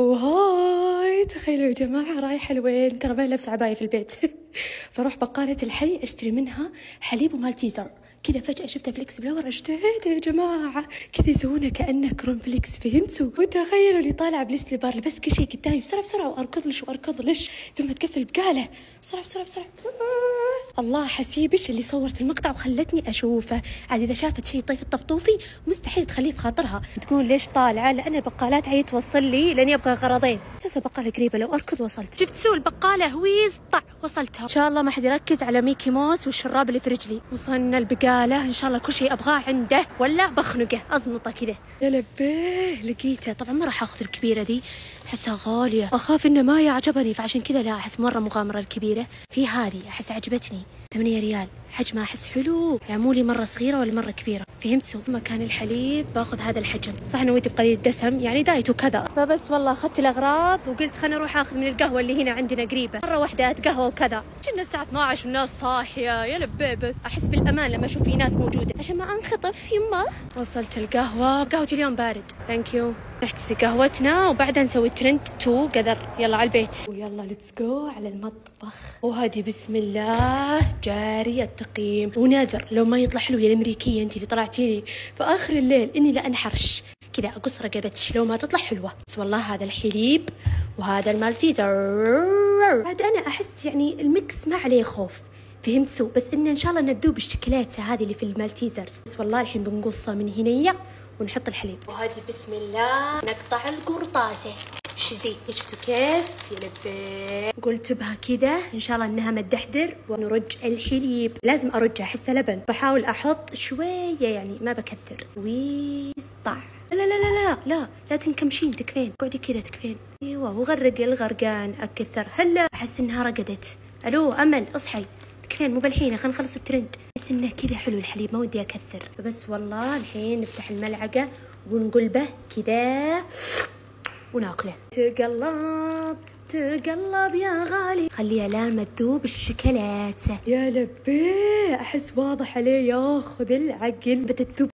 وهاي تخيلوا يا جماعة رايحة لوين؟ ترى ما لابسة عباية في البيت. فاروح بقالة الحي اشتري منها حليب ومالتيزر. كذا فجأة شفتها فليكس بلور اشتريته يا جماعة. كذا يسوونه كأنه كرون فليكس، فهمتوا؟ وتخيلوا اللي طالعة بليسلي بار لبس كل شيء قدامي بسرعة بسرعة واركض لش ثم تقفل بقالة بسرعة بسرعة بسرعة. الله حسيبش اللي صورت المقطع وخلتني اشوفه. عاد اذا شافت شيء طيف الطفطوفي مستحيل تخليه في خاطرها. تقول ليش طالعه؟ لان البقالات هي توصل لي لاني ابغى غرضين. اساسا بقاله قريبه لو اركض وصلت. شفت سوى البقاله هويز طع وصلتها. ان شاء الله ما حد يركز على ميكي موس والشراب اللي في رجلي. وصلنا البقاله ان شاء الله كل شيء ابغاه عنده ولا بخنقه ازنطه كذا. يا لبيه لقيته. طبعا ما راح اخذ الكبيره دي احسها غاليه، اخاف انه ما يعجبني فعشان كذا لا احس مره مغامره الكبيره. في هذه احس عجبتني 8 ريال، حجمها احس حلو، يعني مو لي مره صغيره ولا مره كبيره. فهمتوا؟ مكان الحليب باخذ هذا الحجم. صح انه ودي بقليل الدسم يعني دايت وكذا، فبس والله اخذت الاغراض وقلت خليني اروح اخذ من القهوه اللي هنا عندنا قريبه. مره واحده اتقهوى وكذا. كنا الساعه 12 والناس صاحيه. يا لبي بس احس بالامان لما اشوف في ناس موجوده عشان ما انخطف. يمه وصلت القهوه. قهوتي اليوم بارد. ثانك يو. نحتسي قهوتنا وبعدها نسوي ترند 2 قدر. يلا على البيت ويلا ليتس جو على المطبخ. وهذه بسم الله جاري التقييم وناذر لو ما يطلع حلو يا الامريكيه انت اللي طلعتيني في اخر الليل اني لا انحرش كذا اقص رقبتش لو ما تطلع حلوه. بس والله هذا الحليب وهذا المالتيزر عاد انا احس يعني الميكس ما عليه خوف. فهمتوا؟ بس ان شاء الله ندوب الشوكولاته هذه اللي في المالتيزرز. بس والله الحين بنقصها من هنيه ونحط الحليب. وهذه بسم الله نقطع القرطاسه. شزي شفتوا كيف؟ يا لبي قلت بها كذا ان شاء الله انها ما تدحدر. ونرج الحليب. لازم ارجها احسه لبن. بحاول احط شويه يعني ما بكثر. ويسطع. لا لا لا لا لا لا تنكمشين تكفين. قعدي كذا تكفين. ايوه وغرق الغرقان اكثر. هلا احس انها رقدت. الو امل اصحي. كفين مو بالحين خلينا نخلص الترند. بس انه كذا حلو الحليب ما ودي اكثر. فبس والله الحين نفتح الملعقه ونقلبه كذا وناكله. تقلب يا غالي. خليها لامة تذوب الشوكولاتة. يا لبي احس واضح عليه ياخذ العقل. بتذوب